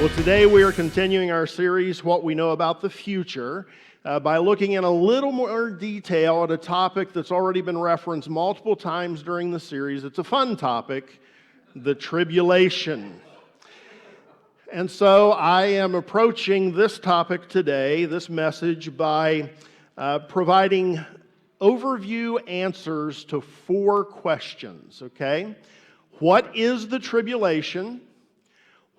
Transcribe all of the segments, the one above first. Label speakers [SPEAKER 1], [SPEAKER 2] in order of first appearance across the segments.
[SPEAKER 1] Well, today we are continuing our series, What We Know About the Future, by looking in a little more detail at a topic that's already been referenced multiple times during the series. It's a fun topic, the tribulation. And so I am approaching this topic today, this message, by providing overview answers to 4 questions, okay? What is the tribulation?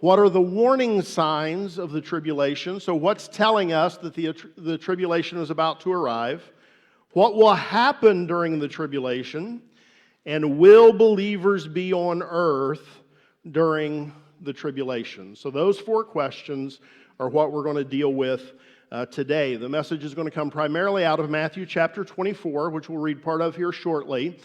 [SPEAKER 1] What are the warning signs of the tribulation? So what's telling us that the tribulation is about to arrive? What will happen during the tribulation? And will believers be on earth during the tribulation? So those 4 questions are what we're going to deal with today. The message is going to come primarily out of Matthew chapter 24, which we'll read part of here shortly.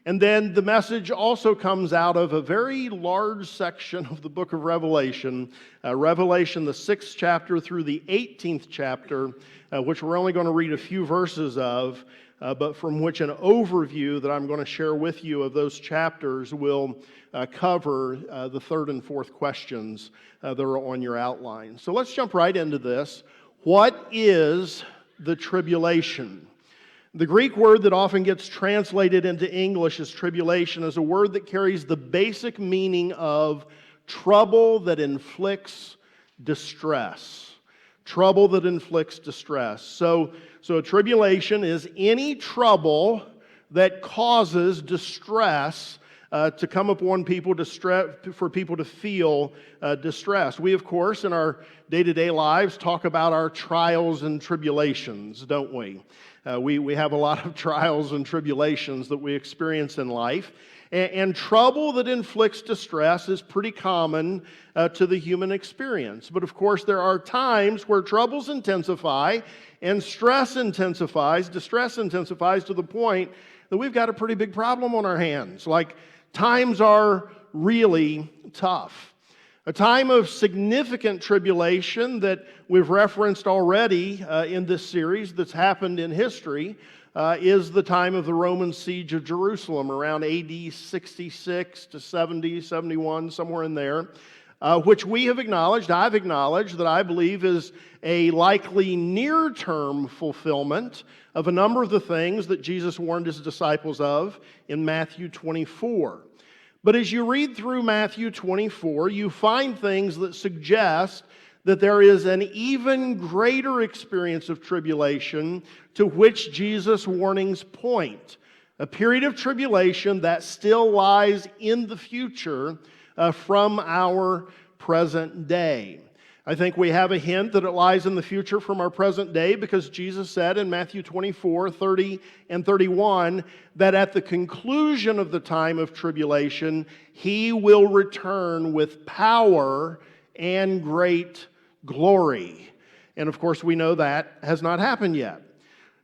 [SPEAKER 1] And then the message also comes out of a very large section of the book of Revelation, Revelation, the 6th chapter through the 18th chapter, which we're only going to read a few verses of, but from which an overview that I'm going to share with you of those chapters will cover the 3rd and 4th questions that are on your outline. So let's jump right into this. What is the tribulation? The Greek word that often gets translated into English as tribulation is a word that carries the basic meaning of trouble that inflicts distress. Trouble that inflicts distress. So a tribulation is any trouble that causes distress to come upon people, for people to feel distress. We, of course, in our day-to-day lives talk about our trials and tribulations, don't we? We have a lot of trials and tribulations that we experience in life. And trouble that inflicts distress is pretty common to the human experience. But of course, there are times where troubles intensify and stress intensifies, distress intensifies to the point that we've got a pretty big problem on our hands. Like, times are really tough. A time of significant tribulation that we've referenced already in this series that's happened in history is the time of the Roman siege of Jerusalem around AD 66 to 70, 71, somewhere in there, which we have acknowledged, I've acknowledged, that I believe is a likely near-term fulfillment of a number of the things that Jesus warned his disciples of in Matthew 24. But as you read through Matthew 24, you find things that suggest that there is an even greater experience of tribulation to which Jesus' warnings point. A period of tribulation that still lies in the future from our present day. I think we have a hint that it lies in the future from our present day because Jesus said in Matthew 24, 30 and 31 that at the conclusion of the time of tribulation, He will return with power and great glory. And of course, we know that has not happened yet.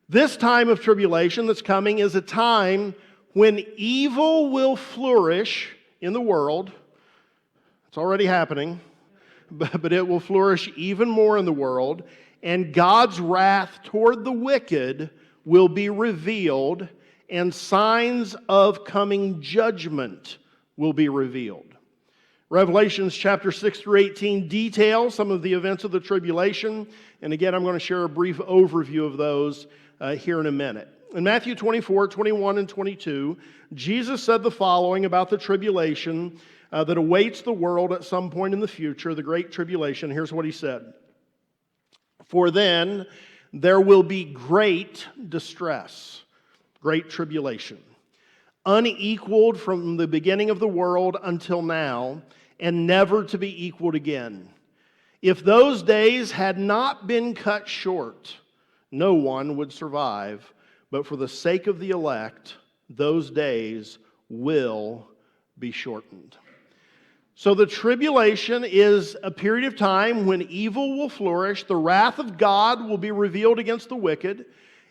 [SPEAKER 1] This time of tribulation that's coming is a time when evil will flourish in the world. It's already happening. But it will flourish even more in the world, and God's wrath toward the wicked will be revealed, and signs of coming judgment will be revealed. Revelations chapter 6 through 18 details some of the events of the tribulation, and again, I'm going to share a brief overview of those here in a minute. In Matthew 24, 21, and 22, Jesus said the following about the tribulation that awaits the world at some point in the future, the great tribulation. Here's what he said. For then there will be great distress, great tribulation, unequaled from the beginning of the world until now, and never to be equaled again. If those days had not been cut short, no one would survive, but for the sake of the elect, those days will be shortened. So the tribulation is a period of time when evil will flourish, the wrath of God will be revealed against the wicked.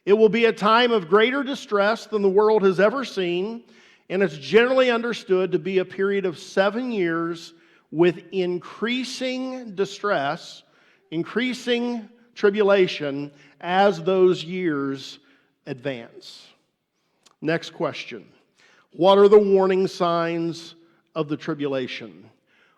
[SPEAKER 1] It will be a time of greater distress than the world has ever seen, and it's generally understood to be a period of 7 years with increasing distress, increasing tribulation as those years advance. Next question. What are the warning signs of the tribulation?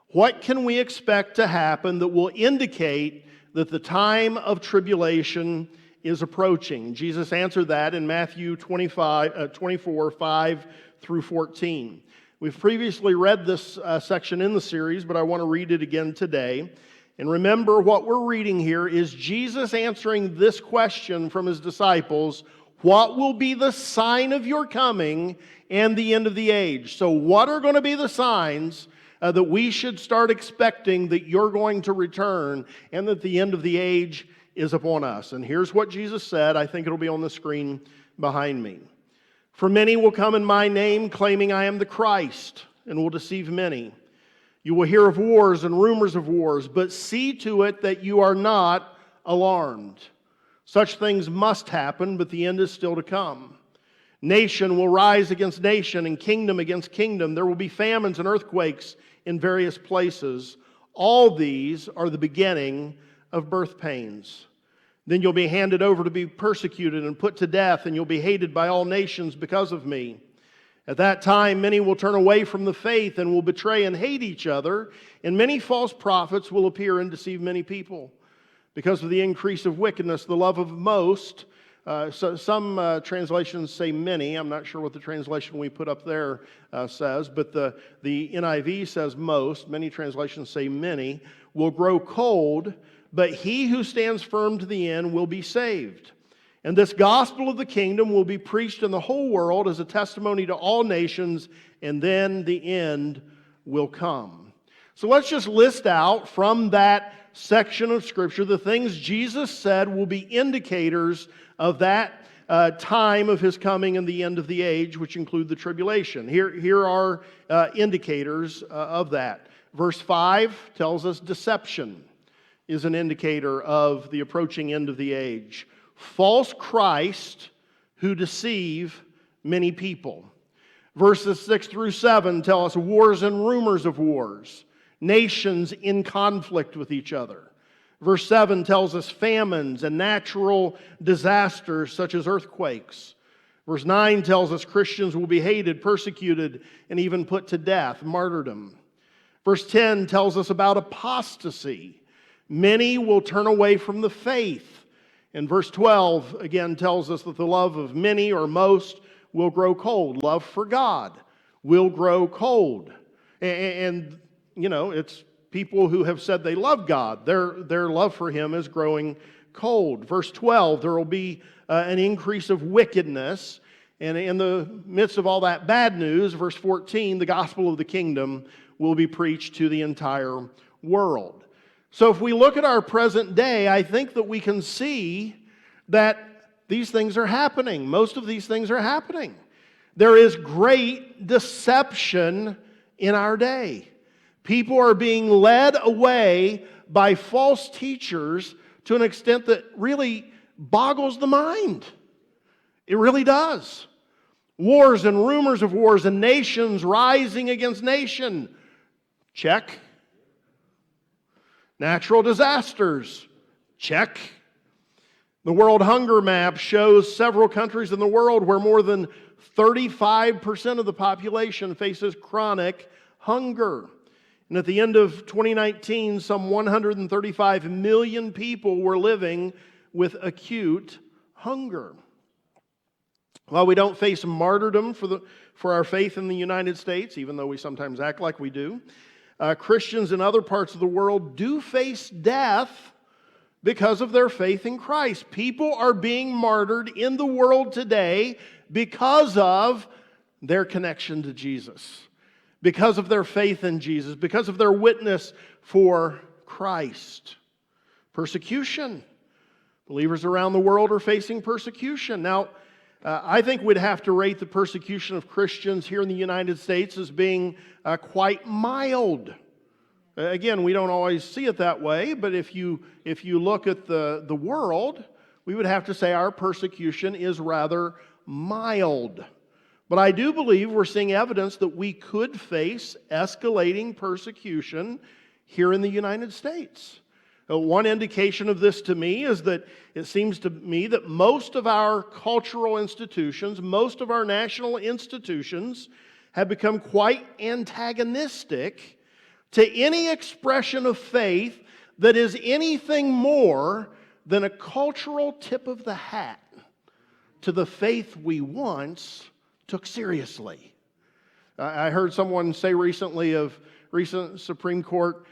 [SPEAKER 1] What can we expect to happen that will indicate that the time of tribulation is approaching? Jesus answered that in Matthew 24, 5 through 14. We've previously read this section in the series, but I want to read it again today. And remember, what we're reading here is Jesus answering this question from his disciples: what will be the sign of your coming and the end of the age? So what are going to be the signs that we should start expecting that you're going to return and that the end of the age is upon us? And here's what Jesus said. I think it'll be on the screen behind me. For many will come in my name, claiming I am the Christ, and will deceive many. You will hear of wars and rumors of wars, but see to it that you are not alarmed. Such things must happen, but the end is still to come. Nation will rise against nation and kingdom against kingdom. There will be famines and earthquakes in various places. All these are the beginning of birth pains. Then you'll be handed over to be persecuted and put to death, and you'll be hated by all nations because of me. At that time, many will turn away from the faith and will betray and hate each other, and many false prophets will appear and deceive many people. Because of the increase of wickedness, the love of most, some translations say many. I'm not sure what the translation we put up there says, but the NIV says most. Many translations say many, will grow cold, but he who stands firm to the end will be saved. And this gospel of the kingdom will be preached in the whole world as a testimony to all nations, and then the end will come. So let's just list out from that section of Scripture the things Jesus said will be indicators of that time of his coming and the end of the age, which include the tribulation. Here are indicators of that. Verse 5 tells us deception is an indicator of the approaching end of the age. False Christ who deceive many people. Verses 6 through 7 tell us wars and rumors of wars, nations in conflict with each other. Verse 7 tells us famines and natural disasters such as earthquakes. Verse 9 tells us Christians will be hated, persecuted, and even put to death, martyrdom. Verse 10 tells us about apostasy. Many will turn away from the faith. And verse 12 again tells us that the love of many or most will grow cold. Love for God will grow cold. And you know, it's people who have said they love God. Their love for Him is growing cold. Verse 12, there will be an increase of wickedness. And in the midst of all that bad news, verse 14, the gospel of the kingdom will be preached to the entire world. So if we look at our present day, I think that we can see that these things are happening. Most of these things are happening. There is great deception in our day. People are being led away by false teachers to an extent that really boggles the mind. It really does. Wars and rumors of wars and nations rising against nation. Check. Natural disasters. Check. The World Hunger Map shows several countries in the world where more than 35% of the population faces chronic hunger. And at the end of 2019, some 135 million people were living with acute hunger. While we don't face martyrdom for our faith in the United States, even though we sometimes act like we do, Christians in other parts of the world do face death because of their faith in Christ. People are being martyred in the world today because of their connection to Jesus, because of their faith in Jesus, because of their witness for Christ. Persecution. Believers around the world are facing persecution. Now, I think we'd have to rate the persecution of Christians here in the United States as being quite mild. Again, we don't always see it that way, but if you look at the world, we would have to say our persecution is rather mild. But I do believe we're seeing evidence that we could face escalating persecution here in the United States. One indication of this to me is that it seems to me that most of our cultural institutions, most of our national institutions have become quite antagonistic to any expression of faith that is anything more than a cultural tip of the hat to the faith we once took seriously. I heard someone say recently of recent Supreme Court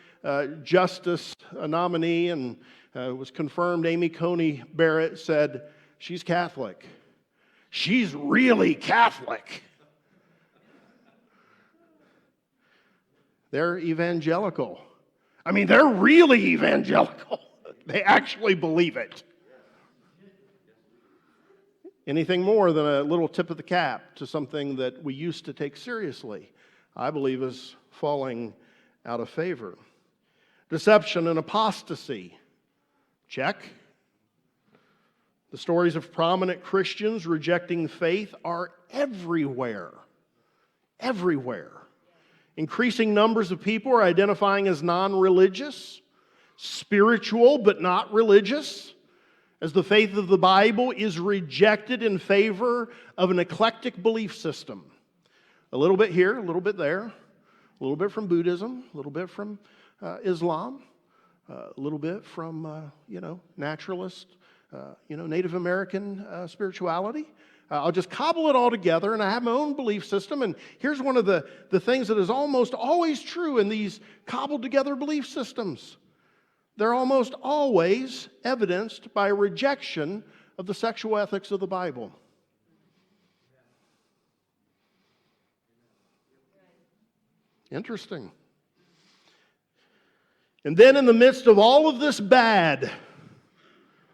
[SPEAKER 1] Justice nominee, and it was confirmed, Amy Coney Barrett said, she's Catholic. She's really Catholic. They're evangelical. I mean, they're really evangelical. They actually believe it. Anything more than a little tip of the cap to something that we used to take seriously, I believe, is falling out of favor. Deception and apostasy. Check. The stories of prominent Christians rejecting faith are everywhere. Everywhere. Increasing numbers of people are identifying as non-religious, spiritual but not religious, as the faith of the Bible is rejected in favor of an eclectic belief system. A little bit here, a little bit there, a little bit from Buddhism, a little bit from Islam, a little bit from, naturalist, Native American spirituality. I'll just cobble it all together, and I have my own belief system. And here's one of the things that is almost always true in these cobbled together belief systems. They're almost always evidenced by a rejection of the sexual ethics of the Bible. Interesting. And then in the midst of all of this bad,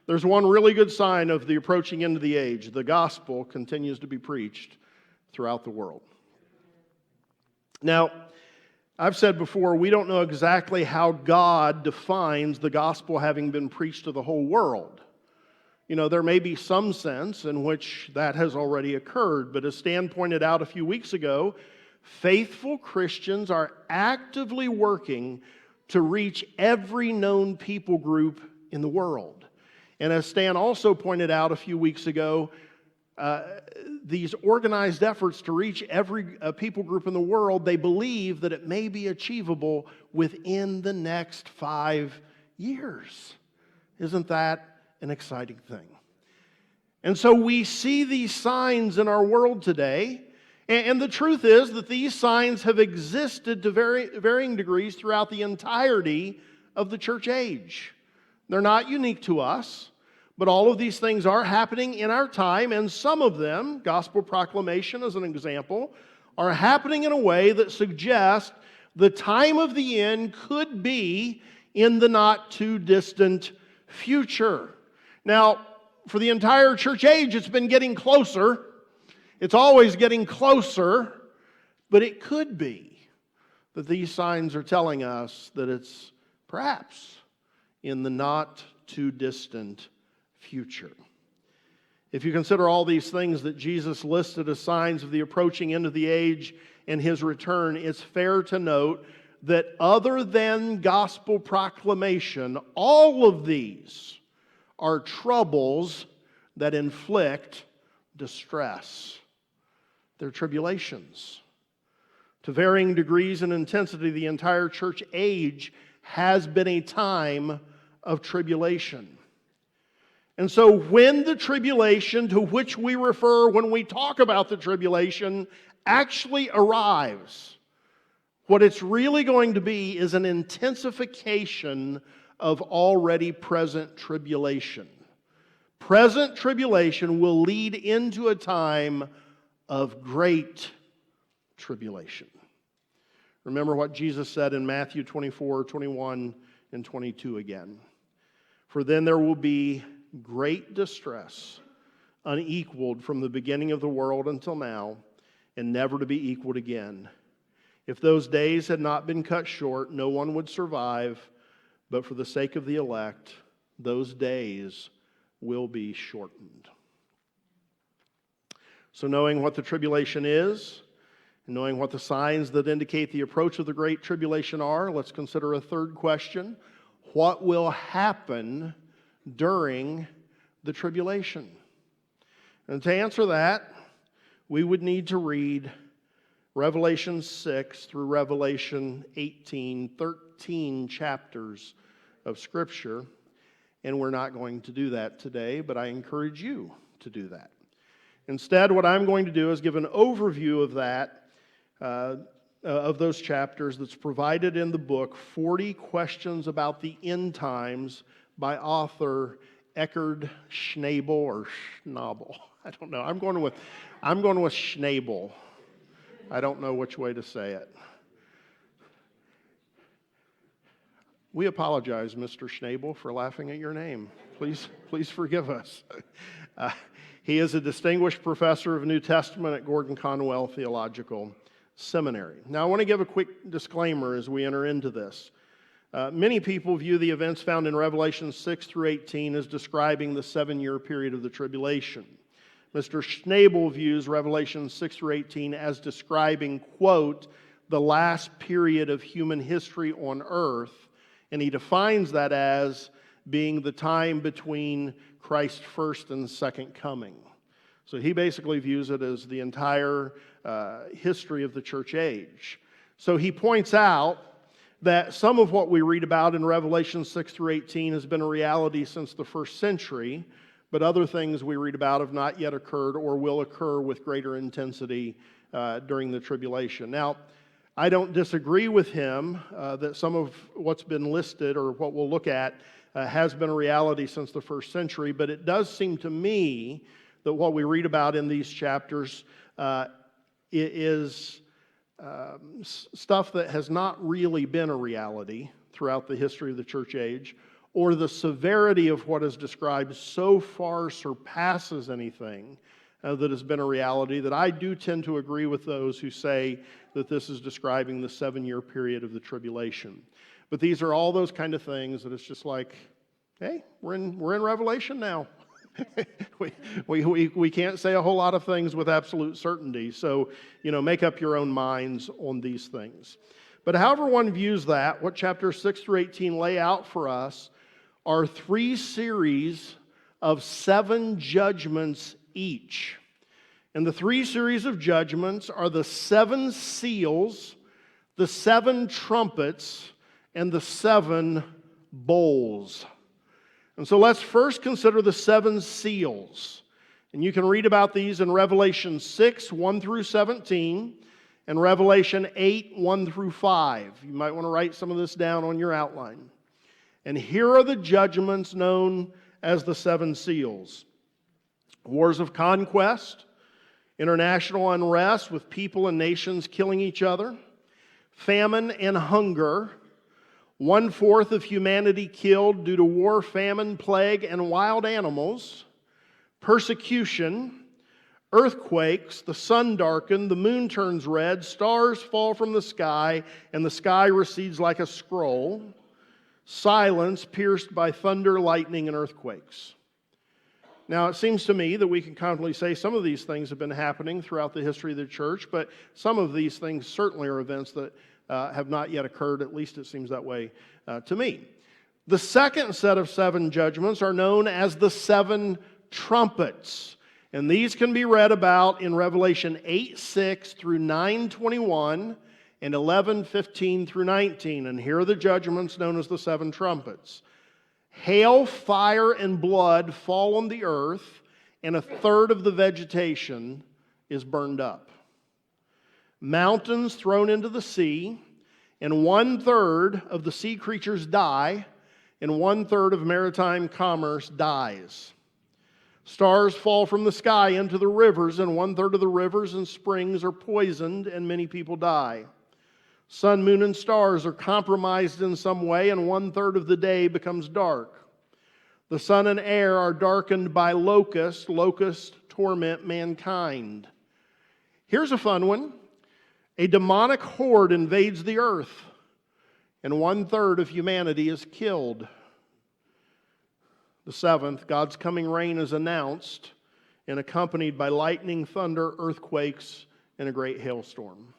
[SPEAKER 1] there's one really good sign of the approaching end of the age. The gospel continues to be preached throughout the world. Now, I've said before, we don't know exactly how God defines the gospel having been preached to the whole world. There may be some sense in which that has already occurred, but as Stan pointed out a few weeks ago, faithful Christians are actively working to reach every known people group in the world. And as Stan also pointed out a few weeks ago, these organized efforts to reach every people group in the world, they believe that it may be achievable within the next 5 years. Isn't that an exciting thing? And so we see these signs in our world today, and the truth is that these signs have existed to varying degrees throughout the entirety of the church age. They're not unique to us. But all of these things are happening in our time, and some of them, gospel proclamation as an example, are happening in a way that suggests the time of the end could be in the not too distant future. Now, for the entire church age, it's been getting closer. It's always getting closer, but it could be that these signs are telling us that it's perhaps in the not too distant future. If you consider all these things that Jesus listed as signs of the approaching end of the age and His return, it's fair to note that other than gospel proclamation, all of these are troubles that inflict distress. They're tribulations. To varying degrees and intensity, the entire church age has been a time of tribulation. And so when the tribulation to which we refer when we talk about the tribulation actually arrives, what it's really going to be is an intensification of already present tribulation. Present tribulation will lead into a time of great tribulation. Remember what Jesus said in Matthew 24, 21, and 22 again. For then there will be great distress, unequaled from the beginning of the world until now, and never to be equaled again. If those days had not been cut short, no one would survive, but for the sake of the elect, those days will be shortened. So knowing what the tribulation is, and knowing what the signs that indicate the approach of the great tribulation are, let's consider a third question. What will happen during the tribulation? And to answer that, we would need to read Revelation 6 through Revelation 18, 13 chapters of Scripture. And we're not going to do that today, but I encourage you to do that. Instead, what I'm going to do is give an overview of that, of those chapters that's provided in the book, 40 Questions About the End Times by author Eckhard Schnabel or Schnabel. I don't know. I'm going with Schnabel. I don't know which way to say it. We apologize, Mr. Schnabel, for laughing at your name. Please forgive us. He is a distinguished professor of New Testament at Gordon Conwell Theological Seminary. Now, I want to give a quick disclaimer as we enter into this. Many people view the events found in Revelation 6 through 18 as describing the 7-year period of the tribulation. Mr. Schnabel views Revelation 6 through 18 as describing, quote, the last period of human history on earth, and he defines that as being the time between Christ's first and second coming. So he basically views it as the entire history of the church age. So he points out that some of what we read about in Revelation 6 through 18 has been a reality since the first century, but other things we read about have not yet occurred or will occur with greater intensity during the tribulation. Now, I don't disagree with him that some of what's been listed or what we'll look at has been a reality since the first century, but it does seem to me that what we read about in these chapters is stuff that has not really been a reality throughout the history of the church age, or the severity of what is described so far surpasses anything that has been a reality that I do tend to agree with those who say that this is describing the 7-year period of the tribulation. But these are all those kind of things that it's just like, hey, we're in Revelation now. we can't say a whole lot of things with absolute certainty. So, make up your own minds on these things. But however one views that, what chapters 6 through 18 lay out for us are 3 series of 7 judgments each. And the 3 series of judgments are the 7 seals, the 7 trumpets, and the 7 bowls. And so let's first consider the 7 seals. And you can read about these in Revelation 6, 1 through 17, and Revelation 8, 1 through 5. You might want to write some of this down on your outline. And here are the judgments known as the 7 seals. Wars of conquest, international unrest with people and nations killing each other, famine and hunger, 1/4 of humanity killed due to war, famine, plague, and wild animals, persecution, earthquakes, the sun darkened, the moon turns red, stars fall from the sky, and the sky recedes like a scroll, silence pierced by thunder, lightning, and earthquakes. Now, it seems to me that we can confidently say some of these things have been happening throughout the history of the church, but some of these things certainly are events that have not yet occurred. At least it seems that way to me. The second set of 7 judgments are known as the 7 trumpets. And these can be read about in Revelation 8:6 through 9:21 and 11:15 through 19. And here are the judgments known as the 7 trumpets. Hail, fire, and blood fall on the earth, and 1/3 of the vegetation is burned up. Mountains thrown into the sea, and 1/3 of the sea creatures die, and 1/3 of maritime commerce dies. Stars fall from the sky into the rivers, and 1/3 of the rivers and springs are poisoned, and many people die. Sun, moon, and stars are compromised in some way, and 1/3 of the day becomes dark. The sun and air are darkened by locusts. Locusts torment mankind. Here's a fun one. A demonic horde invades the earth, and 1/3 of humanity is killed. The 7th, God's coming reign is announced and accompanied by lightning, thunder, earthquakes, and a great hailstorm.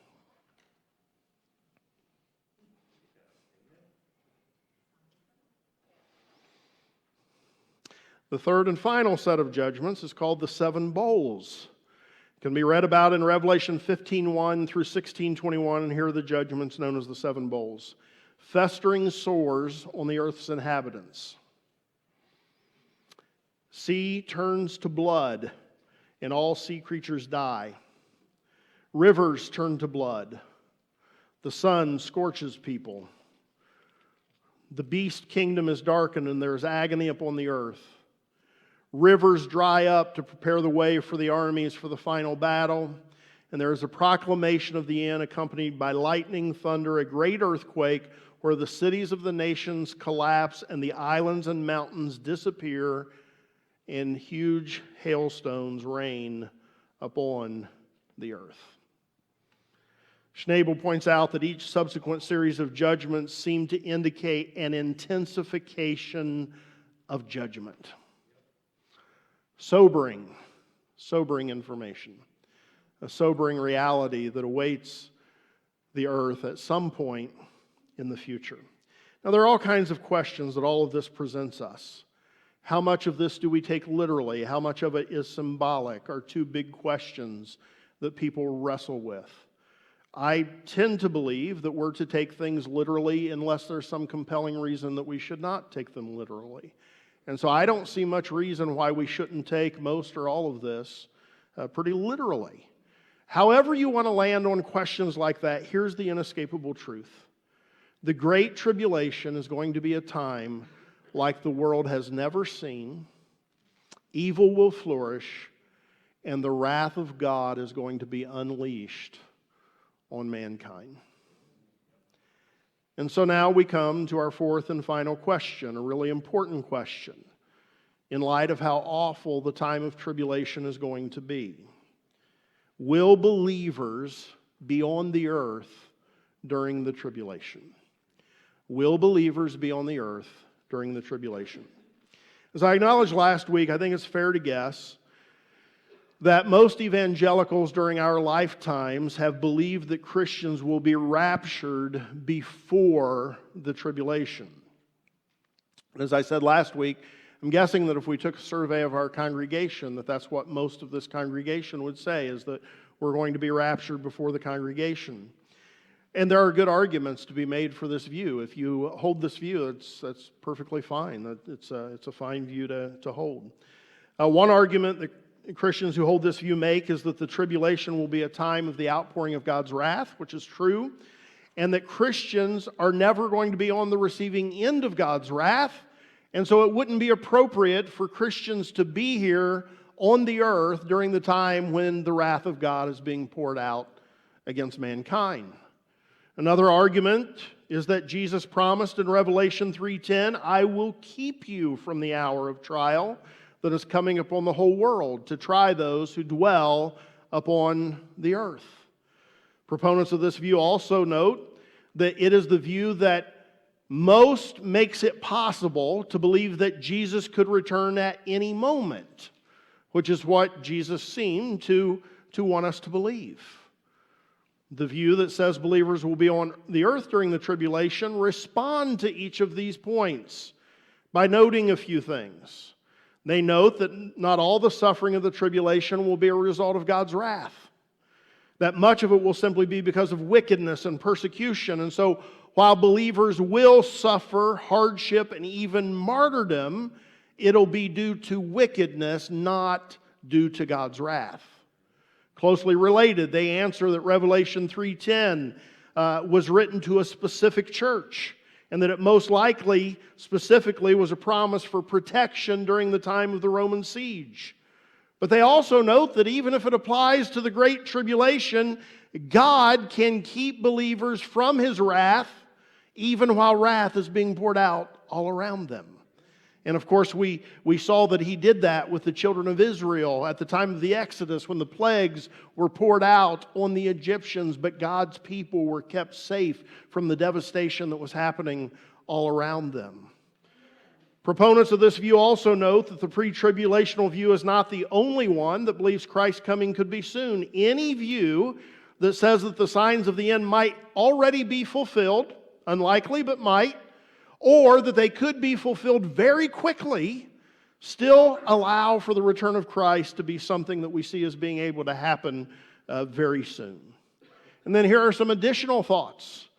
[SPEAKER 1] The third and final set of judgments is called the 7 bowls. Can be read about in Revelation 15:1 through 16:21, and here are the judgments known as the seven bowls. Festering sores on the earth's inhabitants. Sea turns to blood, and all sea creatures die. Rivers turn to blood. The sun scorches people. The beast kingdom is darkened, and there is agony upon the earth. Rivers dry up to prepare the way for the armies for the final battle. And there is a proclamation of the end accompanied by lightning, thunder, a great earthquake, where the cities of the nations collapse and the islands and mountains disappear, and huge hailstones rain upon the earth. Schnabel points out that each subsequent series of judgments seem to indicate an intensification of judgment. Sobering information, a sobering reality that awaits the earth at some point in the future. Now, there are all kinds of questions that all of this presents us. How much of this do we take literally? How much of it is symbolic? Are two big questions that people wrestle with. I tend to believe that we're to take things literally unless there's some compelling reason that we should not take them literally. And so I don't see much reason why we shouldn't take most or all of this pretty literally. However you want to land on questions like that, here's the inescapable truth. The Great Tribulation is going to be a time like the world has never seen. Evil will flourish, and the wrath of God is going to be unleashed on mankind. And so now we come to our fourth and final question, a really important question, in light of how awful the time of tribulation is going to be. Will believers be on the earth during the tribulation? Will believers be on the earth during the tribulation? As I acknowledged last week, I think it's fair to guess that most evangelicals during our lifetimes have believed that Christians will be raptured before the tribulation. And as I said last week, I'm guessing that if we took a survey of our congregation, that's what most of this congregation would say, is that we're going to be raptured before the congregation. And there are good arguments to be made for this view. If you hold this view, that's perfectly fine. It's a fine view to hold. One argument that Christians who hold this view make is that the tribulation will be a time of the outpouring of God's wrath, which is true, and that Christians are never going to be on the receiving end of God's wrath, and so it wouldn't be appropriate for Christians to be here on the earth during the time when the wrath of God is being poured out against mankind. Another argument is that Jesus promised in Revelation 3:10, "I will keep you from the hour of trial that is coming upon the whole world to try those who dwell upon the earth." Proponents of this view also note that it is the view that most makes it possible to believe that Jesus could return at any moment, which is what Jesus seemed to want us to believe. The view that says believers will be on the earth during the tribulation respond to each of these points by noting a few things. They note that not all the suffering of the tribulation will be a result of God's wrath. That much of it will simply be because of wickedness and persecution. And so while believers will suffer hardship and even martyrdom, it'll be due to wickedness, not due to God's wrath. Closely related, they answer that Revelation 3:10 was written to a specific church, and that it most likely, specifically, was a promise for protection during the time of the Roman siege. But they also note that even if it applies to the Great Tribulation, God can keep believers from His wrath, even while wrath is being poured out all around them. And of course, we saw that He did that with the children of Israel at the time of the Exodus when the plagues were poured out on the Egyptians, but God's people were kept safe from the devastation that was happening all around them. Proponents of this view also note that the pre-tribulational view is not the only one that believes Christ's coming could be soon. Any view that says that the signs of the end might already be fulfilled, unlikely but might, or that they could be fulfilled very quickly, still allow for the return of Christ to be something that we see as being able to happen very soon. And then here are some additional thoughts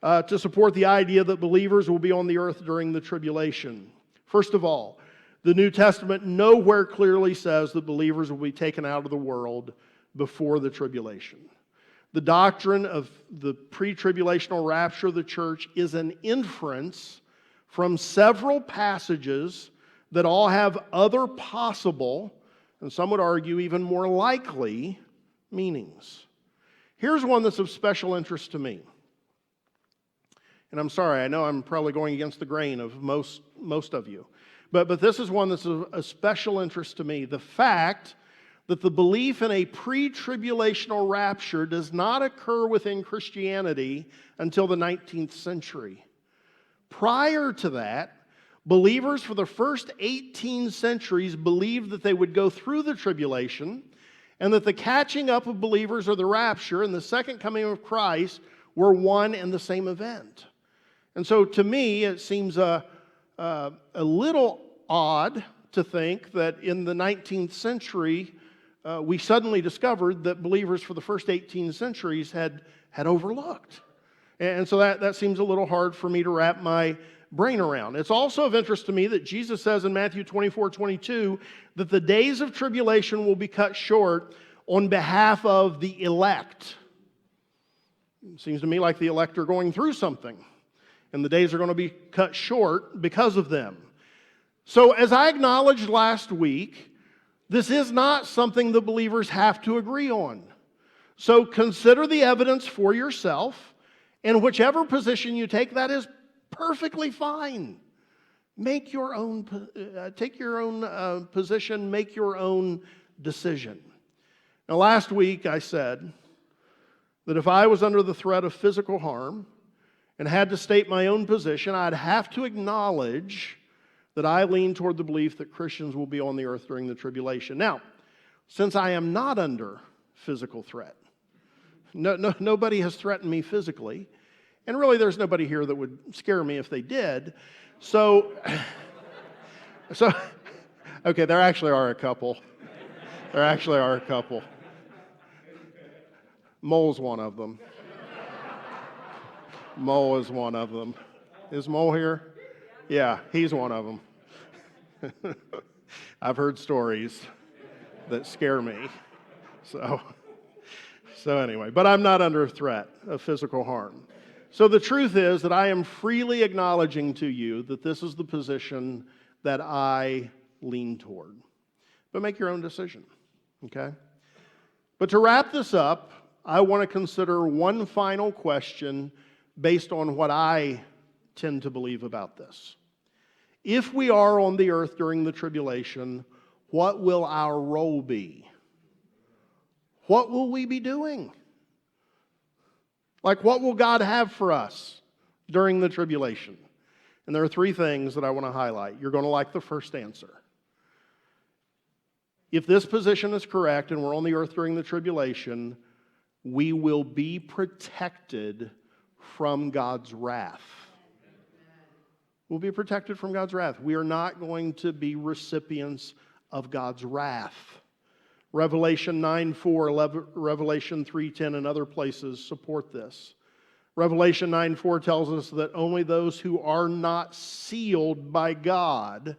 [SPEAKER 1] to support the idea that believers will be on the earth during the tribulation. First of all, the New Testament nowhere clearly says that believers will be taken out of the world before the tribulation. The doctrine of the pre-tribulational rapture of the church is an inference from several passages that all have other possible, and some would argue even more likely, meanings. Here's one that's of special interest to me. And I'm sorry, I know I'm probably going against the grain of most of you. But this is one that's of a special interest to me. The fact that the belief in a pre-tribulational rapture does not occur within Christianity until the 19th century. Prior to that, believers for the first 18 centuries believed that they would go through the tribulation and that the catching up of believers or the rapture and the second coming of Christ were one and the same event. And so to me, it seems a little odd to think that in the 19th century, we suddenly discovered that believers for the first 18 centuries had overlooked. And so that seems a little hard for me to wrap my brain around. It's also of interest to me that Jesus says in Matthew 24:22 that the days of tribulation will be cut short on behalf of the elect. It seems to me like the elect are going through something, and the days are going to be cut short because of them. So as I acknowledged last week, this is not something the believers have to agree on. So consider the evidence for yourself, and whichever position you take, that is perfectly fine. Take your own position, make your own decision. Now, last week I said that if I was under the threat of physical harm and had to state my own position, I'd have to acknowledge that I lean toward the belief that Christians will be on the earth during the tribulation. Now, since I am not under physical threat, nobody has threatened me physically, and really there's nobody here that would scare me if they did. So okay, there actually are a couple. Mole's one of them. Mole is one of them. Is Mole here? Yeah, he's one of them. I've heard stories that scare me. So anyway, but I'm not under threat of physical harm. So the truth is that I am freely acknowledging to you that this is the position that I lean toward. But make your own decision, okay? But to wrap this up, I want to consider one final question based on what I tend to believe about this. If we are on the earth during the tribulation, what will our role be? What will we be doing? Like, what will God have for us during the tribulation? And there are three things that I want to highlight. You're going to like the first answer. If this position is correct and we're on the earth during the tribulation, we will be protected from God's wrath. We'll be protected from God's wrath. We are not going to be recipients of God's wrath. Revelation 9:4, Revelation 3:10, and other places support this. Revelation 9:4 tells us that only those who are not sealed by God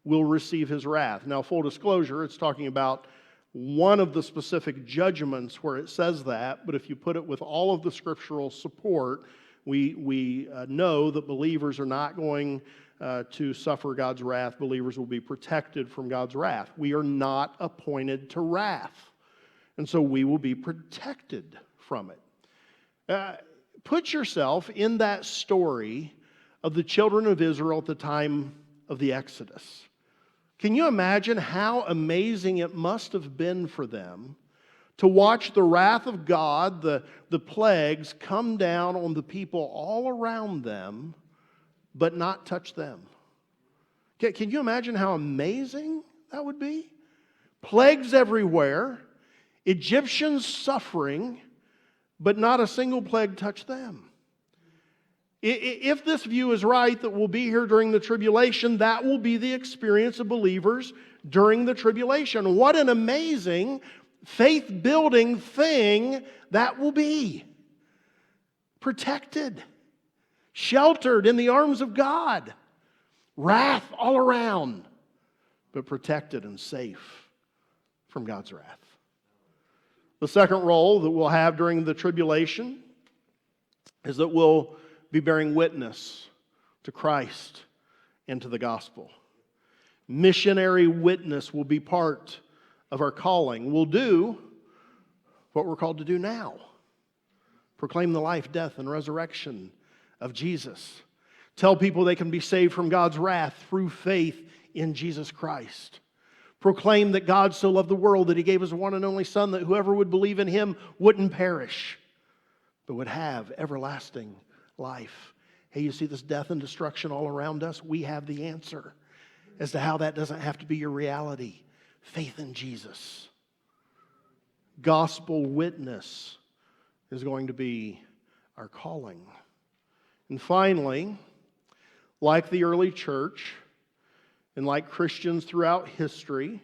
[SPEAKER 1] will receive His wrath. Now, full disclosure, it's talking about one of the specific judgments where it says that, but if you put it with all of the scriptural support, we know that believers are not going to suffer God's wrath. Believers will be protected from God's wrath. We are not appointed to wrath, and so we will be protected from it. Put yourself in that story of the children of Israel at the time of the Exodus. Can you imagine how amazing it must have been for them to watch the wrath of God, the plagues, come down on the people all around them, but not touch them? Can you imagine how amazing that would be? Plagues everywhere, Egyptians suffering, but not a single plague touched them. If this view is right, that we'll be here during the tribulation, that will be the experience of believers during the tribulation. What an amazing faith-building thing that will be. Protected, sheltered in the arms of God, wrath all around, but protected and safe from God's wrath. The second role that we'll have during the tribulation is that we'll be bearing witness to Christ and to the gospel. Missionary witness will be part of our calling. We'll do what we're called to do now. Proclaim the life, death, and resurrection of Jesus. Tell people they can be saved from God's wrath through faith in Jesus Christ. Proclaim that God so loved the world that He gave His one and only Son, that whoever would believe in Him wouldn't perish, but would have everlasting life. Hey, you see this death and destruction all around us? We have the answer as to how that doesn't have to be your reality. Faith in Jesus. Gospel witness is going to be our calling. And finally, like the early church, and like Christians throughout history,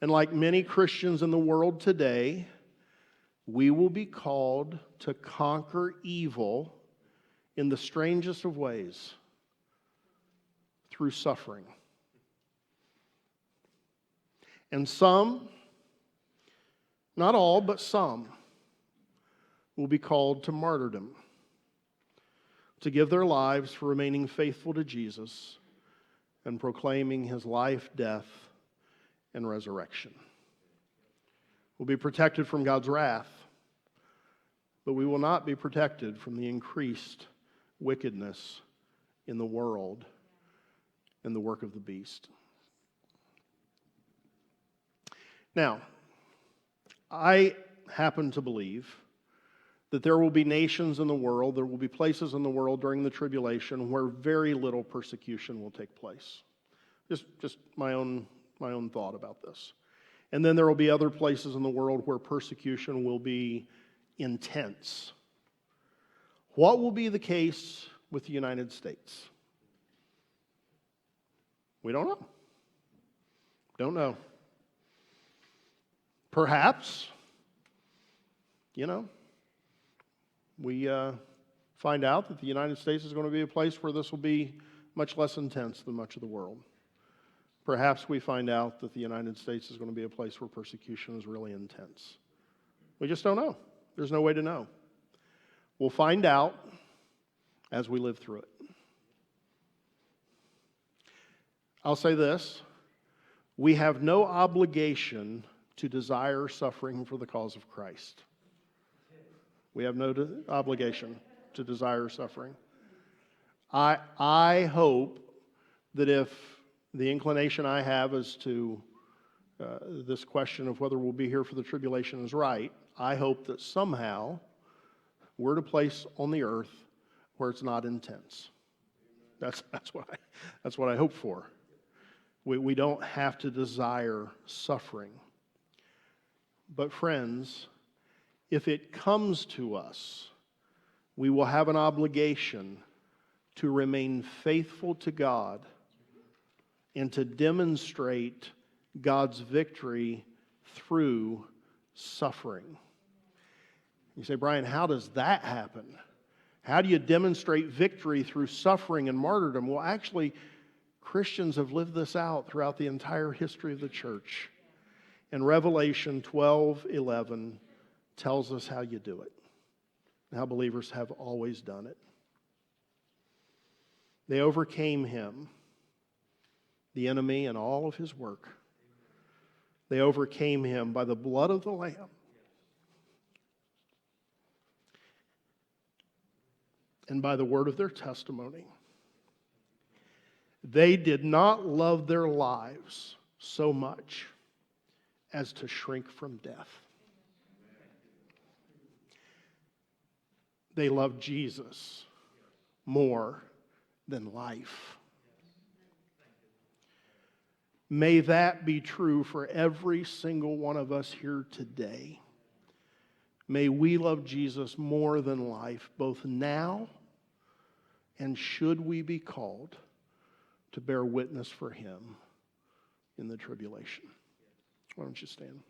[SPEAKER 1] and like many Christians in the world today, we will be called to conquer evil in the strangest of ways, through suffering. And some, not all, but some, will be called to martyrdom, to give their lives for remaining faithful to Jesus and proclaiming His life, death, and resurrection. We'll be protected from God's wrath, but we will not be protected from the increased wickedness in the world and the work of the beast. Now, I happen to believe that there will be nations in the world, there will be places in the world during the tribulation where very little persecution will take place. Just my own thought about this. And then there will be other places in the world where persecution will be intense. What will be the case with the United States? We don't know. Don't know. Perhaps, we find out that the United States is going to be a place where this will be much less intense than much of the world. Perhaps we find out that the United States is going to be a place where persecution is really intense. We just don't know. There's no way to know. We'll find out as we live through it. I'll say this. We have no obligation to desire suffering for the cause of Christ. We have no obligation to desire suffering. I hope that if the inclination I have as to this question of whether we'll be here for the tribulation is right, I hope that somehow we're at a place on the earth where it's not intense. That's what I hope for. We don't have to desire suffering. But friends, if it comes to us, we will have an obligation to remain faithful to God and to demonstrate God's victory through suffering. You say, Brian, how does that happen? How do you demonstrate victory through suffering and martyrdom? Well, actually, Christians have lived this out throughout the entire history of the church. And Revelation 12:11 tells us how you do it, and how believers have always done it. They overcame him, the enemy, and all of his work. They overcame him by the blood of the Lamb and by the word of their testimony. They did not love their lives so much as to shrink from death. They loved Jesus more than life. May that be true for every single one of us here today. May we love Jesus more than life, both now And should we be called to bear witness for him in the tribulation? Why don't you stand?